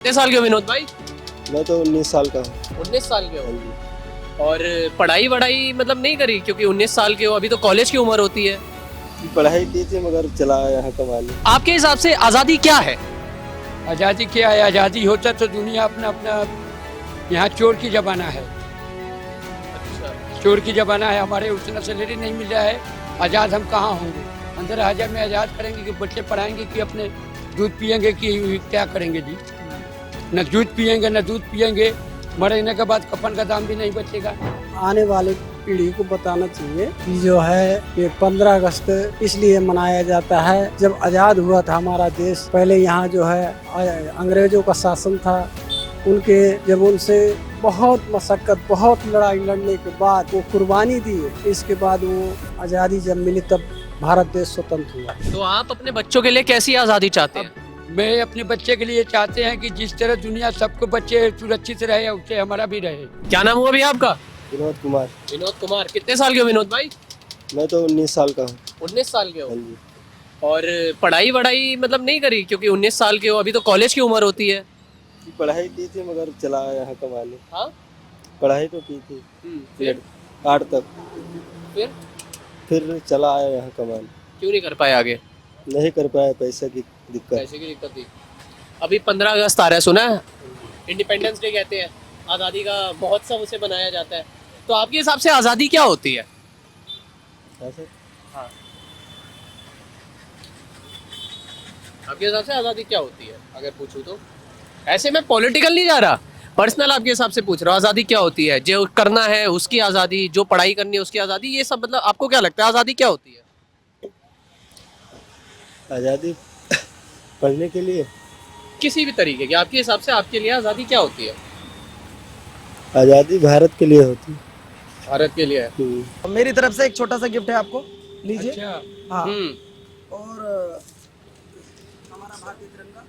कितने साल के हो विनोद भाई? मैं तो 19 साल का हूँ। 19 साल के हाँ हो जी। और पढ़ाई वढ़ाई मतलब नहीं करी क्योंकि 19 साल के हो, अभी तो कॉलेज की उम्र होती है। पढ़ाई की थी मगर चला आया यहाँ कमाने। आपके हिसाब से आज़ादी क्या है? आज़ादी क्या है? आज़ादी होता तो दुनिया अपना अपना यहाँ चोर की जमाना है। अच्छा, चोर की जमाना है, हमारे उतना सैलरी नहीं मिल रहा है। आज़ाद हम कहाँ होंगे? 15,000 में आज़ाद करेंगे कि बच्चे पढ़ाएंगे कि अपने दूध पियेंगे कि क्या करेंगे जी? न दूध पियेंगे न दूध पियेंगे, मरने के बाद कफन का दाम भी नहीं बचेगा। आने वाली पीढ़ी को बताना चाहिए कि जो है ये 15 अगस्त इसलिए मनाया जाता है जब आज़ाद हुआ था हमारा देश। पहले यहाँ जो है अंग्रेजों का शासन था, उनके जब उनसे बहुत मशक्कत बहुत लड़ाई लड़ने के बाद वो कुर्बानी दी, इसके बाद वो आज़ादी जब मिली तब भारत देश स्वतंत्र हुआ। तो आप अपने बच्चों के लिए कैसी आज़ादी चाहते हैं? मैं अपने बच्चे के लिए चाहते हैं कि जिस तरह दुनिया सबको बच्चे सुरक्षित रहे उससे हमारा भी रहे। क्या नाम हुआ भैया आपका? विनोद कुमार। विनोद कुमार। कितने साल के हो विनोद भाई? मैं तो 19 साल का हूँ। 19 साल के हाँ हो जी। और पढ़ाई वढ़ाई मतलब नहीं करी क्योंकि 19 साल के हो, अभी तो कॉलेज की उम्र होती है। पढ़ाई की थी मगर चला आया यहाँ कमाने। हाँ? पढ़ाई तो की थी फिर 8 तक, फिर फिर चला आया यहाँ कमाने। क्यों नहीं कर पाए आगे? नहीं कर पाया, पैसे की दिक्कत। पैसे की दिक्कत थी। अभी 15 अगस्त आ रहा है, सुना है? इंडिपेंडेंस डे कहते हैं, आज़ादी का महोत्सव उसे बनाया जाता है। तो आपके हिसाब से आज़ादी क्या होती है? ऐसे हाँ, आपके हिसाब से आज़ादी क्या होती है अगर पूछूं तो? ऐसे मैं पॉलिटिकल नहीं जा रहा, पर्सनल आपके हिसाब से पूछ रहा हूँ। आज़ादी क्या होती है? जो करना है उसकी आज़ादी, जो पढ़ाई करनी है उसकी आज़ादी, ये सब मतलब आपको क्या लगता है आज़ादी क्या होती है? आज़ादी पढ़ने के लिए, किसी भी तरीके की आपके हिसाब से आपके लिए आज़ादी क्या होती है? आज़ादी भारत के लिए होती है। भारत के लिए है। मेरी तरफ से एक छोटा सा गिफ्ट है, आपको लीजिए। अच्छा, हाँ, हम्म। और हमारा भारतीय तिरंगा।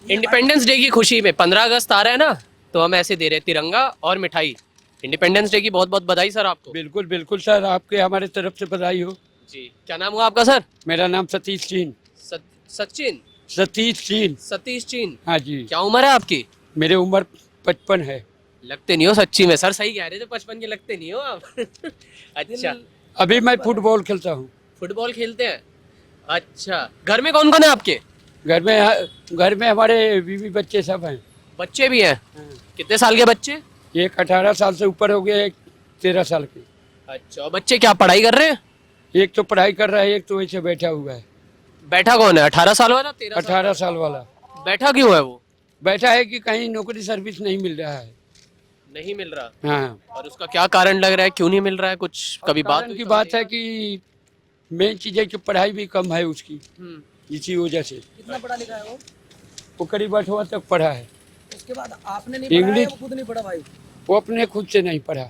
इंडिपेंडेंस डे की खुशी में 15 अगस्त आ रहा है ना, तो हम ऐसे दे रहे हैं तिरंगा और मिठाई। इंडिपेंडेंस डे की बहुत बहुत बधाई सर आपको। बिल्कुल बिल्कुल सर, आपके हमारे तरफ से बधाई हो। जी, क्या नाम हुआ आपका सर? मेरा नाम सतीश चीन। सचिन? सतीश चीन। सतीश चीन। हाँ जी। क्या उम्र है आपकी? मेरे उम्र 55 है। लगते नहीं हो सच्ची में सर, सही कह रहे थे, 55 के लगते नहीं हो आप। अच्छा, अभी मैं फुटबॉल खेलता हूँ। फुटबॉल खेलते हैं? अच्छा, घर में कौन कौन है आपके? घर में हमारे बीवी बच्चे सब हैं। बच्चे भी हैं? कितने साल के बच्चे? एक 18 साल से ऊपर हो गए, एक 13 साल के। अच्छा, और बच्चे क्या पढ़ाई कर रहे हैं? एक तो पढ़ाई कर रहा है, एक तो ऐसे बैठा हुआ है। बैठा कौन है? 18 साल वाला? 13 साल? 18 साल वाला बैठा क्यों है वो? बैठा है कि कहीं नौकरी सर्विस नहीं मिल रहा है। नहीं मिल रहा? हाँ, और उसका क्या कारण लग रहा है, क्यों नहीं मिल रहा है? कुछ कभी बात कारण हुई की समझ बात है में? कि मेन चीज है कि पढ़ाई भी कम है उसकी, हम्म। इसी वजह से। कितना पढ़ा लिखा है वो? वो करीब 8वां तक पढ़ा है। उसके बाद आपने नहीं पढ़ा है, इंग्लिश वो खुद नहीं पढ़ा भाई? वो अपने खुद से नहीं पढ़ा,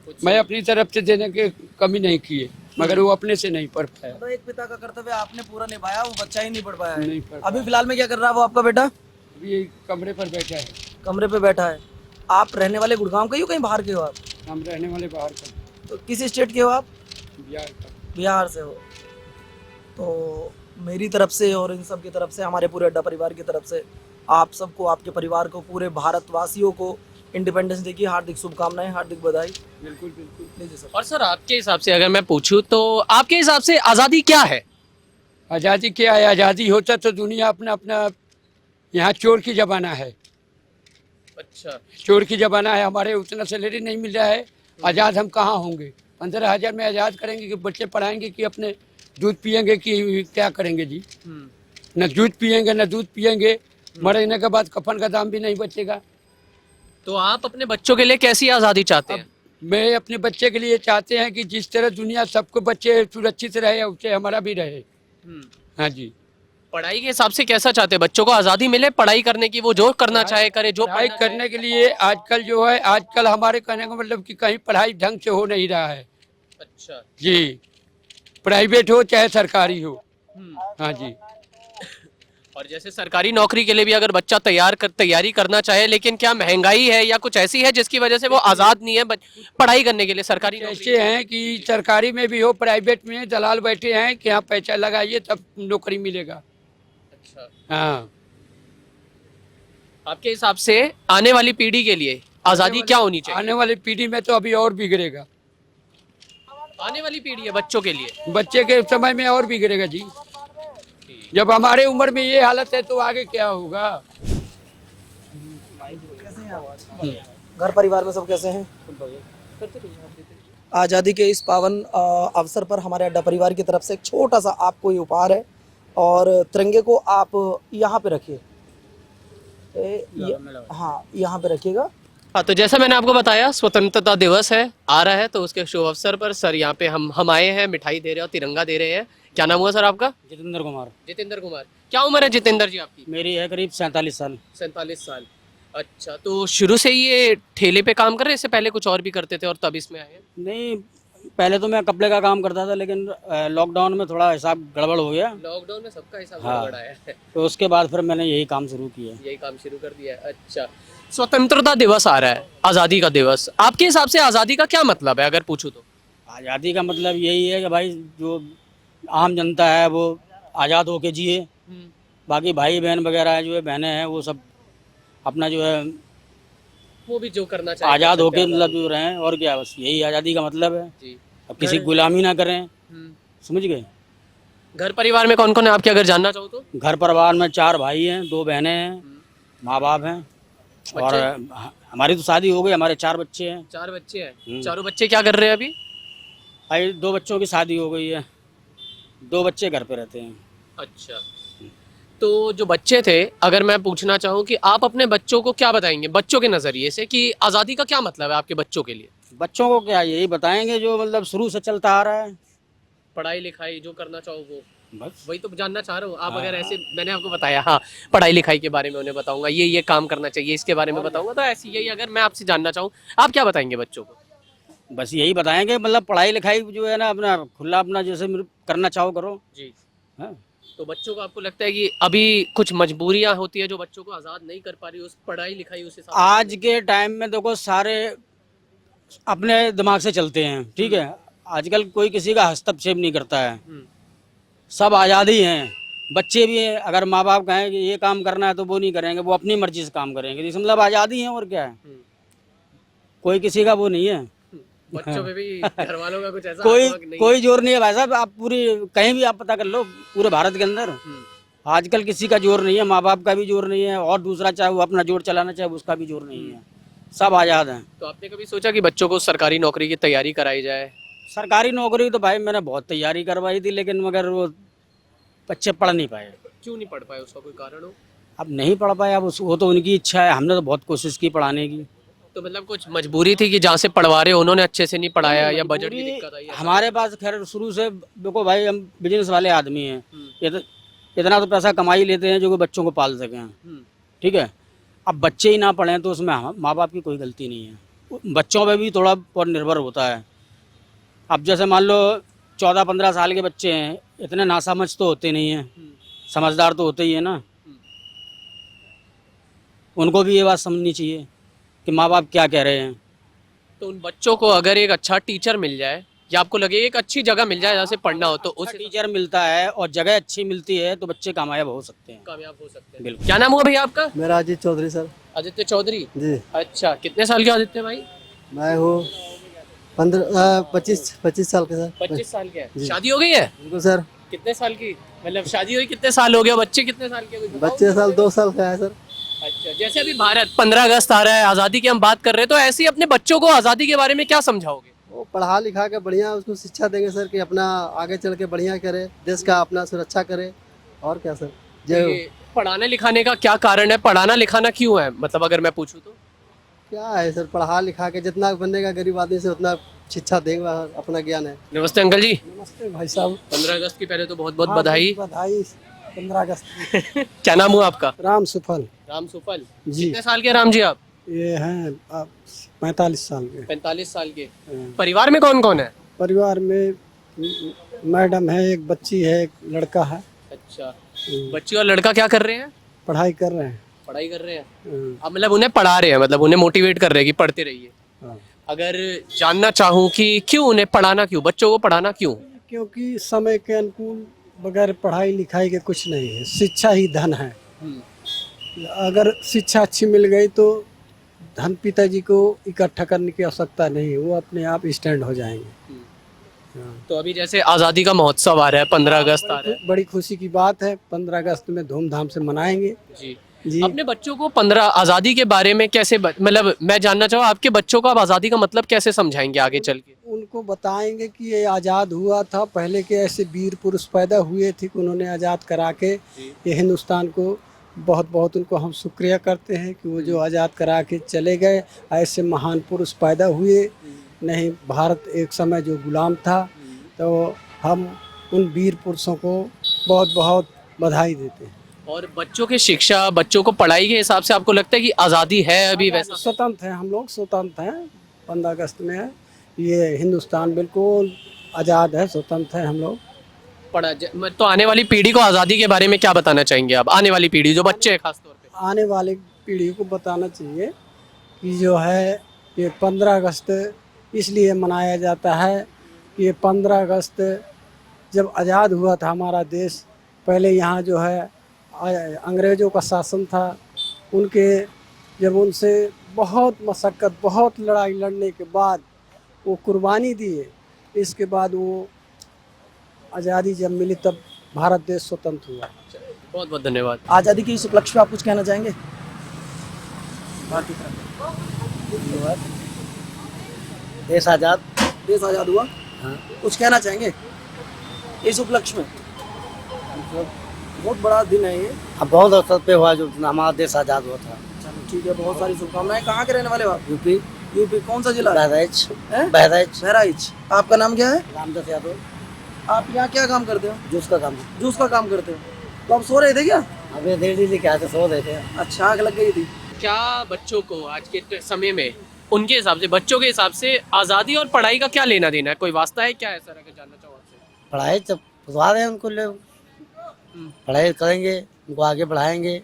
कुछ मैं अपनी तरफ से देने के कमी नहीं किए, मगर वो अपने से नहीं पढ़ पाया। तो एक पिता का कर्तव्य आपने पूरा निभाया, वो बच्चा ही नहीं पढ़ पाया है। नहीं पढ़ अभी फिलहाल में क्या कर रहा है वो आपका बेटा? अभी कमरे पर बैठा है। कमरे पे बैठा है। आप रहने वाले गुड़गांव के ही हो, कहीं बाहर के हो आप? हम रहने वाले बाहर का, तो किस स्टेट के हो आप? बिहार का। बिहार से हो। तो मेरी तरफ से और इन सब की तरफ से, हमारे पूरे अड्डा परिवार की तरफ से आप सबको, आपके परिवार को, पूरे भारतवासियों को इंडिपेंडेंस डे की हार्दिक शुभकामनाएं, हार्दिक बधाई। बिल्कुल बिल्कुल। लीजिए सर। और सर आपके हिसाब से अगर मैं पूछूं तो आपके हिसाब से आज़ादी क्या है? आज़ादी क्या है? आज़ादी होता तो दुनिया अपना अपना यहाँ चोर की जमाना है। अच्छा, चोर की जमाना है, हमारे उतना सैलरी नहीं मिल रहा है। आज़ाद हम कहाँ होंगे? 15,000 में आज़ाद करेंगे कि बच्चे पढ़ाएंगे कि अपने दूध पियेंगे कि क्या करेंगे जी? न दूध पियेंगे न दूध पियेंगे, मरने के बाद कफन का दाम भी नहीं बचेगा। तो आप अपने बच्चों के लिए कैसी आज़ादी चाहते हैं? मैं अपने बच्चे के लिए चाहते हैं कि जिस तरह दुनिया सबको बच्चे सुरक्षित रहे उससे हमारा भी रहे। हाँ जी। पढ़ाई के हिसाब से कैसा चाहते हैं? बच्चों को आज़ादी मिले पढ़ाई करने की, वो जो करना चाहे करे, जो पढ़ाई पढ़ना करने के लिए आजकल जो है, आजकल हमारे कहने का मतलब कि कहीं पढ़ाई ढंग से हो नहीं रहा है चाहे। अच्छा। जी, प्राइवेट हो चाहे सरकारी हो। हाँ जी। और जैसे सरकारी नौकरी के लिए भी अगर बच्चा तैयारी करना चाहे, लेकिन क्या महंगाई है या कुछ ऐसी है जिसकी वजह से वो आज़ाद नहीं है पढ़ाई करने के लिए सरकारी नौकरी? ऐसे हैं कि सरकारी में भी हो, प्राइवेट में दलाल बैठे हैं कि यहाँ पैसा लगाइए तब नौकरी मिलेगा। अच्छा। हाँ, आपके हिसाब से आने वाली पीढ़ी के लिए आजादी क्या होनी चाहिए? आने वाली पीढ़ी में तो अभी और बिगड़ेगा, आने वाली पीढ़ी है बच्चों के लिए। बच्चे के समय में और बिगड़ेगा जी। जब हमारे उम्र में ये हालत है तो आगे क्या होगा। घर परिवार में सब कैसे हैं? आज़ादी के इस पावन अवसर पर हमारे अड्डा परिवार की तरफ से एक छोटा सा आपको ये उपहार है और तिरंगे को आप यहाँ पे रखिए। हाँ, यहाँ पे रखिएगा। हाँ, तो जैसा मैंने आपको बताया स्वतंत्रता दिवस है आ रहा है, तो उसके शुभ अवसर पर सर यहाँ पे हम आए हैं, मिठाई दे रहे हैं और तिरंगा दे रहे हैं। क्या नाम हुआ सर आपका? जितेंद्र कुमार। जितेंद्र कुमार। क्या उम्र है जितेंद्र जी आपकी? मेरी है करीब 47 साल। 47 साल। अच्छा, तो शुरू से ही ये ठेले पे काम कर रहे हैं, इससे पहले कुछ और भी करते थे और तब इसमें आए हैं? नहीं, पहले तो मैं कपड़े का काम करता था, लेकिन लॉकडाउन में थोड़ा हिसाब गड़बड़ हो गया। लॉकडाउन में सबका हिसाब हाँ। गड़बड़ आया है, तो उसके बाद फिर मैंने यही काम शुरू किया। यही काम शुरू कर दिया है। अच्छा, स्वतंत्रता दिवस आ रहा है, आज़ादी का दिवस, आपके हिसाब से आज़ादी का क्या मतलब है अगर पूछूं तो? आज़ादी का मतलब यही है कि भाई जो आम जनता है वो आज़ाद होके जिए, बाकी भाई बहन वगैरह जो है बहनें हैं वो सब अपना जो है वो भी जो करना चाहिए आज़ाद कर सकते होके हैं। मतलब जो रहें, और क्या, बस यही आज़ादी का मतलब है। जी। अब किसी की गुलामी ना करें, समझ गए। घर परिवार में कौन कौन है आपके अगर जानना चाहो तो? घर परिवार में 4 भाई हैं, 2 बहनें हैं, माँ बाप हैं, और हमारी तो शादी हो गई, हमारे 4 बच्चे हैं। 4 बच्चे हैं। चारों बच्चे क्या कर रहे हैं अभी? भाई 2 बच्चों की शादी हो गई है, 2 बच्चे घर पे रहते हैं। अच्छा, तो जो बच्चे थे, अगर मैं पूछना चाहूँ कि आप अपने बच्चों को क्या बताएंगे बच्चों के नज़रिए से कि आज़ादी का क्या मतलब है आपके बच्चों के लिए? बच्चों को क्या यही बताएंगे जो मतलब शुरू से चलता आ रहा है, पढ़ाई लिखाई जो करना चाहो वो, बस। वही तो जानना चाह रहा हूँ। आप अगर ऐसे, मैंने आपको बताया हाँ, पढ़ाई लिखाई के बारे में उन्हें बताऊंगा, ये काम करना चाहिए, इसके बारे में बताऊंगा, तो ऐसी यही अगर मैं आपसे जानना चाहूँ आप क्या बताएंगे बच्चों को? बस यही बताएंगे, मतलब पढ़ाई लिखाई जो है ना अपना खुला अपना जैसे करना चाहो करो। जी। हाँ। तो बच्चों को आपको लगता है कि अभी कुछ मजबूरियां होती है जो बच्चों को आज़ाद नहीं कर पा रही, उस पढ़ाई लिखाई उस हिसाब से? आज के टाइम में देखो सारे अपने दिमाग से चलते हैं, ठीक है। आजकल कोई किसी का हस्तक्षेप नहीं करता है, सब आज़ादी हैं। बच्चे भी हैं, अगर माँ बाप कहें कि ये काम करना है तो वो नहीं करेंगे, वो अपनी मर्जी से काम करेंगे, तो मतलब आज़ादी है, और क्या है। कोई किसी का वो नहीं है। बच्चों पे भी घर वालों का कुछ ऐसा कोई आत्मा नहीं कोई जोर नहीं है भाई साहब, आप पूरी कहीं भी आप पता कर लो पूरे भारत के अंदर आजकल किसी का जोर नहीं है, माँ बाप का भी जोर नहीं है, और दूसरा चाहे वो अपना जोर चलाना चाहे उसका भी जोर नहीं है, सब आज़ाद हैं। तो आपने कभी सोचा कि बच्चों को सरकारी नौकरी की तैयारी कराई जाए? सरकारी नौकरी तो भाई मैंने बहुत तैयारी करवाई थी, लेकिन मगर वो बच्चे पढ़ नहीं पाए। क्यों नहीं पढ़ पाए, उसका कोई कारण हो? अब नहीं पढ़ पाए, अब वो तो उनकी इच्छा है, हमने तो बहुत कोशिश की पढ़ाने की। तो मतलब कुछ मजबूरी थी कि जहाँ से पढ़वा रहे उन्होंने अच्छे से नहीं पढ़ाया, या बजट की दिक्कत आई? हमारे पास खैर शुरू से देखो भाई हम बिजनेस वाले आदमी हैं, इतना तो पैसा कमा ही लेते हैं जो कि बच्चों को पाल सकें, ठीक है। अब बच्चे ही ना पढ़ें तो उसमें माँ बाप की कोई गलती नहीं है, बच्चों पे भी थोड़ा बहुत निर्भर होता है। अब जैसे मान लो 14-15 साल के बच्चे हैं, इतने नासमझ तो होते नहीं हैं, समझदार तो होते ही है ना। उनको भी ये बात समझनी चाहिए कि माँ बाप क्या कह रहे हैं। तो उन बच्चों को अगर एक अच्छा टीचर मिल जाए, या आपको लगे एक अच्छी जगह मिल जाए जहाँ से पढ़ना हो, तो उस टीचर मिलता है और जगह अच्छी मिलती है तो बच्चे कामयाब हो सकते हैं, कामयाब हो सकते हैं। बिल्कुल। क्या नाम हुआ भैया आपका? मेरा अजीत चौधरी सर। आदित्य चौधरी। जी। अच्छा, कितने साल के आदित्य भाई? मैं हूँ 25 साल के सर। 25 साल के हैं। शादी हो गई है? बिल्कुल सर। कितने साल की, मतलब शादी हुई कितने साल हो गया, बच्चे कितने साल के? बच्चे साल 2 साल का है सर। अच्छा, जैसे अभी भारत 15 अगस्त आ रहा है, आज़ादी की हम बात कर रहे हैं, तो ऐसे ही अपने बच्चों को आज़ादी के बारे में क्या समझाओगे? वो पढ़ा लिखा के बढ़िया उसको शिक्षा देंगे सर कि अपना आगे चल के बढ़िया करे, देश का अपना सुरक्षा करे, और क्या सर। ये पढ़ाने लिखाने का क्या कारण है, पढ़ाना लिखाना क्यों है, मतलब अगर मैं पूछूं तो? क्या है सर, पढ़ा लिखा के जितना बनेगा गरीब आदमी से उतना शिक्षा देंगे, अपना ज्ञान है। नमस्ते अंकल जी। नमस्ते भाई साहब। 15 अगस्त की पहले तो बहुत बहुत हाँ, बधाई। बधाई 15 अगस्त की। क्या नाम हुआ आपका? राम सुफल राम सुफल जी। कितने साल के राम जी आप? ये हैं 45 साल के। 45 साल के। परिवार में कौन कौन है? परिवार में मैडम है, एक बच्ची है, एक लड़का है। अच्छा, बच्ची और लड़का क्या कर रहे हैं? पढ़ाई कर रहे हैं। पढ़ाई कर रहे हैं। अब मतलब उन्हें पढ़ा रहे हैं, मतलब उन्हें मोटिवेट कर रहे हैं कि पढ़ते रहिए। हाँ। अगर जानना चाहूँ कि क्यों उन्हें पढ़ाना, क्यों बच्चों को पढ़ाना क्यों? क्योंकि समय के अनुकूल बगैर पढ़ाई लिखाई के कुछ नहीं है, शिक्षा ही धन है। अगर शिक्षा अच्छी मिल गई तो धन पिताजी को इकट्ठा करने की आवश्यकता नहीं है, वो अपने आप स्टैंड हो जाएंगे। हाँ। तो अभी जैसे आज़ादी का महोत्सव आ रहा है, 15 अगस्त आ रहा है। बड़ी खुशी की बात है, 15 अगस्त में धूमधाम से मनाएंगे जी जी। अपने बच्चों को 15 आज़ादी के बारे में कैसे मतलब मैं जानना चाहूँ आपके बच्चों को आप आज़ादी का मतलब कैसे समझाएंगे आगे चल के? उनको बताएंगे कि ये आज़ाद हुआ था, पहले के ऐसे वीर पुरुष पैदा हुए थे कि उन्होंने आज़ाद करा के ये हिंदुस्तान को बहुत बहुत उनको हम शुक्रिया करते हैं कि वो जो आज़ाद करा के चले गए, ऐसे महान पुरुष पैदा हुए नहीं। भारत एक समय जो गुलाम था, तो हम उन वीर पुरुषों को बहुत बहुत बधाई देते हैं। और बच्चों की शिक्षा, बच्चों को पढ़ाई के हिसाब से आपको लगता है कि आज़ादी है अभी वैसा? स्वतंत्र हैं हम लोग, स्वतंत्र हैं। 15 अगस्त में है ये हिंदुस्तान बिल्कुल आज़ाद है, स्वतंत्र है हम लोग। तो आने वाली पीढ़ी को आज़ादी के बारे में क्या बताना चाहेंगे आप? आने वाली पीढ़ी जो बच्चे हैं खास तौर पे। आने वाली पीढ़ी को बताना चाहिए कि जो है ये 15 अगस्त इसलिए मनाया जाता है कि ये 15 अगस्त जब आज़ाद हुआ था हमारा देश, पहले यहाँ जो है अंग्रेज़ों का शासन था, उनके जब उनसे बहुत मशक्क़त, बहुत लड़ाई लड़ने के बाद वो कुर्बानी दिए, इसके बाद वो आज़ादी जब मिली तब भारत देश स्वतंत्र हुआ। बहुत बहुत धन्यवाद। आज़ादी के इस उपलक्ष्य पे आप कुछ कहना चाहेंगे? देश आज़ाद। देश आज़ाद हुआ, कुछ कहना चाहेंगे इस उपलक्ष्य में? बहुत बड़ा दिन है ये। अब बहुत अवसर पे हुआ जो हमारा देश आज़ाद हुआ था। चलो ठीक है, बहुत सारी शुभकामनाएं। कहाँ के रहने वाले हो आप? यूपी। यूपी कौन सा जिला? बहराइच। हैं? बहराइच। बहराइच। आपका नाम क्या है? रामदास यादव। आप यहाँ क्या काम करते हो? जूस का काम है। जूस का काम करते हो, तो आप सो रहे थे क्या? अभी देर दी क्या से सो रहे थे। अच्छा, आग लग गई थी। क्या बच्चों को आज के समय में उनके हिसाब से, बच्चों के हिसाब से आज़ादी और पढ़ाई का क्या लेना देना है? कोई वास्ता है क्या है सर, अगर जानना चाहो आपसे? पढ़ाई जब खुदवा रहे हैं उनको, लोग पढ़ाई करेंगे, उनको आगे बढ़ाएंगे,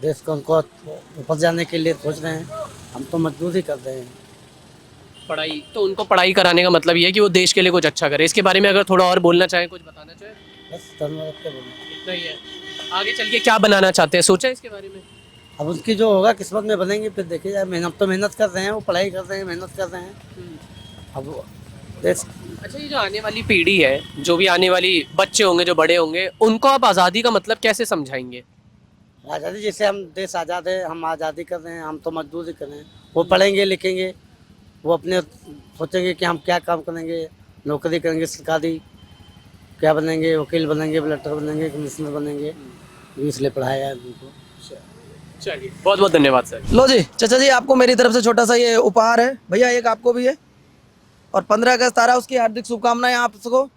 देश को उनको ऊपर जाने के लिए सोच रहे हैं। हम तो मजदूरी कर रहे हैं। पढ़ाई तो उनको पढ़ाई कराने का मतलब ये है कि वो देश के लिए कुछ अच्छा करे। इसके बारे में अगर थोड़ा और बोलना चाहें, कुछ बताना चाहें? बस धन्यवाद के बोलूँ। इतना ही है। आगे चल के क्या बनाना चाहते हैं, सोचा है इसके बारे में? अब उनकी जो होगा किस्मत में बनेंगे, फिर देखिए जाए। मेहनत तो मेहनत कर रहे हैं, वो पढ़ाई कर रहे हैं, मेहनत कर रहे हैं। अब देश। अच्छा, ये जो आने वाली पीढ़ी है, जो भी आने वाली बच्चे होंगे, जो बड़े होंगे, उनको आप आज़ादी का मतलब कैसे समझाएंगे? आज़ादी जैसे हम देश आज़ाद है, हम आज़ादी कर रहे हैं, हम तो मजदूरी कर रहे हैं। वो पढ़ेंगे लिखेंगे, वो अपने सोचेंगे कि हम क्या काम करेंगे, नौकरी करेंगे सरकारी, क्या बनेंगे, वकील बनेंगे, कलेक्टर बनेंगे, कमिश्नर बनेंगे। इसलिए पढ़ाया है उनको। चलिए, बहुत बहुत धन्यवाद सर। लो जी चाचा जी, आपको मेरी तरफ से छोटा सा ये उपहार है। भैया एक आपको भी है, और 15 अगस्त आ रहा है, उसकी हार्दिक शुभकामनाएं आप सबको।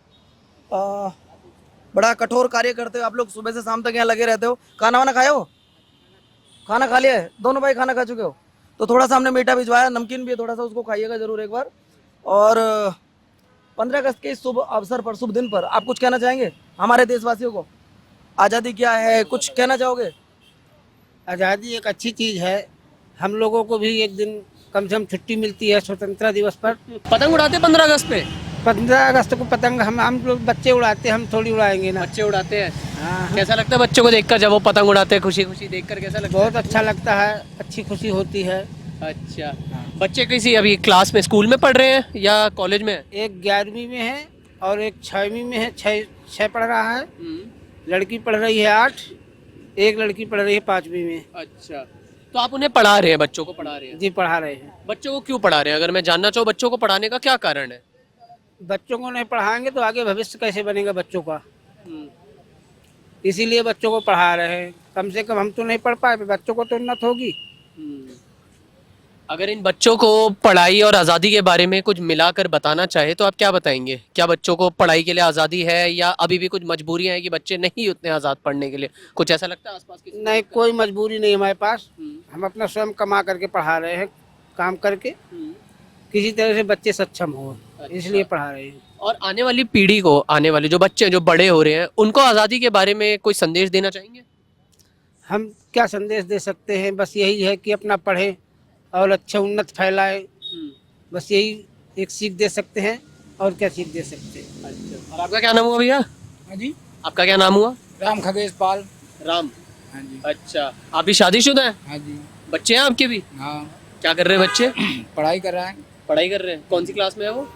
बड़ा कठोर कार्य करते हो आप लोग, सुबह से शाम तक यहाँ लगे रहते हो। खाना वाना खाए हो? खाना खा लिया है? दोनों भाई खाना खा चुके हो? तो थोड़ा सा हमने मीठा भिजवाया, नमकीन भी है थोड़ा सा, उसको खाइएगा जरूर एक बार। और 15 अगस्त के इस शुभ अवसर पर, शुभ दिन पर आप कुछ कहना चाहेंगे हमारे देशवासियों को? आज़ादी क्या है, कुछ कहना चाहोगे? आज़ादी एक अच्छी चीज़ है। हम लोगों को भी एक दिन कम से कम छुट्टी मिलती है स्वतंत्रता दिवस पर। पतंग उड़ाते 15 अगस्त पे? 15 अगस्त को पतंग हम लोग बच्चे उड़ाते हैं, हम थोड़ी उड़ाएंगे ना। बच्चे उड़ाते हैं? हाँ, कैसा लगता है बच्चों को देखकर, जब वो पतंग उड़ाते हैं खुशी खुशी देखकर कैसा लगता है? बहुत अच्छा लगता है, अच्छी खुशी होती है। अच्छा, बच्चे किसी अभी क्लास में, स्कूल में पढ़ रहे हैं या कॉलेज में? एक 11वीं में है और एक 6वीं में है। 6 पढ़ रहा है, लड़की पढ़ रही है 8, एक लड़की पढ़ रही है 5वीं में। अच्छा, तो आप उन्हें पढ़ा रहे हैं, बच्चों को पढ़ा रहे हैं? जी पढ़ा रहे हैं। बच्चों को क्यों पढ़ा रहे हैं, अगर मैं जानना चाहूँ बच्चों को पढ़ाने का क्या कारण है? बच्चों को नहीं पढ़ाएंगे तो आगे भविष्य कैसे बनेगा बच्चों का, इसीलिए बच्चों को पढ़ा रहे हैं। कम से कम हम तो नहीं पढ़ पाए, बच्चों को तो उन्नत होगी। अगर इन बच्चों को पढ़ाई और आज़ादी के बारे में कुछ मिलाकर बताना चाहे तो आप क्या बताएंगे? क्या बच्चों को पढ़ाई के लिए आज़ादी है, या अभी भी कुछ मजबूरियां हैं कि बच्चे नहीं उतने आज़ाद पढ़ने के लिए? कुछ ऐसा लगता है आसपास किसी को? नहीं, कोई मजबूरी नहीं हमारे पास। हम अपना स्वयं कमा करके पढ़ा रहे हैं, काम करके किसी तरह से बच्चे सक्षम हो, इसलिए पढ़ा रहे हैं। और आने वाली पीढ़ी को, आने वाले जो बच्चे जो बड़े हो रहे हैं, उनको आज़ादी के बारे में कोई संदेश देना चाहेंगे? हम क्या संदेश दे सकते हैं, बस यही है कि अपना पढ़ें और अच्छा उन्नत फैलाएं, बस यही एक सीख दे सकते हैं। और क्या सीख दे सकते हैं। अच्छा, और आपका क्या नाम हुआ भैया? जी, आपका क्या नाम हुआ? राम खगेश पाल। राम। हाँ जी। अच्छा, आप भी शादीशुदा हैं? हाँ जी। बच्चे हैं आपके भी? हाँ, क्या कर रहे हैं बच्चे? पढ़ाई कर रहा है। पढ़ाई कर रहे हैं। कौन सी क्लास में है वो?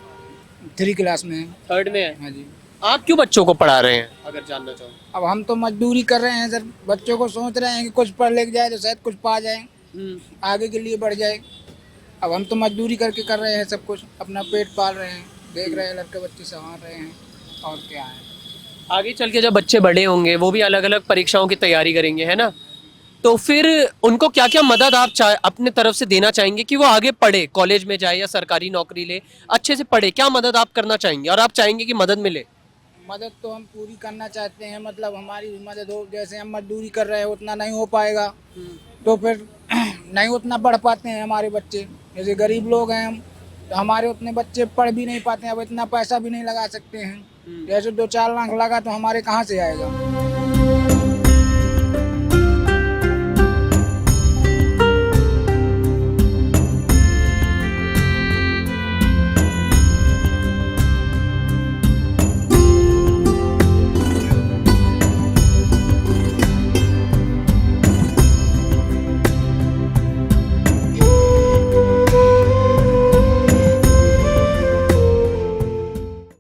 3 क्लास में है। 3rd में है। हाँ जी। आप क्यों बच्चों को पढ़ा रहे हैं, अगर जानना चाहो? अब हम तो मजदूरी कर रहे हैं सर, बच्चों को सोच रहे हैं कि कुछ पढ़ लिख जाए तो शायद कुछ पा जाए, आगे के लिए बढ़ जाए। अब हम तो मजदूरी करके कर रहे हैं सब कुछ, अपना पेट पाल रहे हैं, देख रहे हैं लड़के बच्चे संभाल रहे हैं, और क्या है। आगे चल के जब बच्चे बड़े होंगे, वो भी अलग अलग परीक्षाओं की तैयारी करेंगे, है ना? तो फिर उनको क्या क्या मदद आप अपने तरफ से देना चाहेंगे कि वो आगे पढ़े, कॉलेज में जाए या सरकारी नौकरी ले, अच्छे से पढ़े? क्या मदद आप करना चाहेंगे और आप चाहेंगे कि मदद मिले? मदद तो हम पूरी करना चाहते हैं, मतलब हमारी भी मदद हो। जैसे हम मजदूरी कर रहे हैं उतना नहीं हो पाएगा, तो फिर नहीं उतना बढ़ पाते हैं हमारे बच्चे। जैसे गरीब लोग हैं हम, तो हमारे उतने बच्चे पढ़ भी नहीं पाते हैं, अब इतना पैसा भी नहीं लगा सकते हैं। जैसे 2-4 लाख लगा तो हमारे कहाँ से आएगा।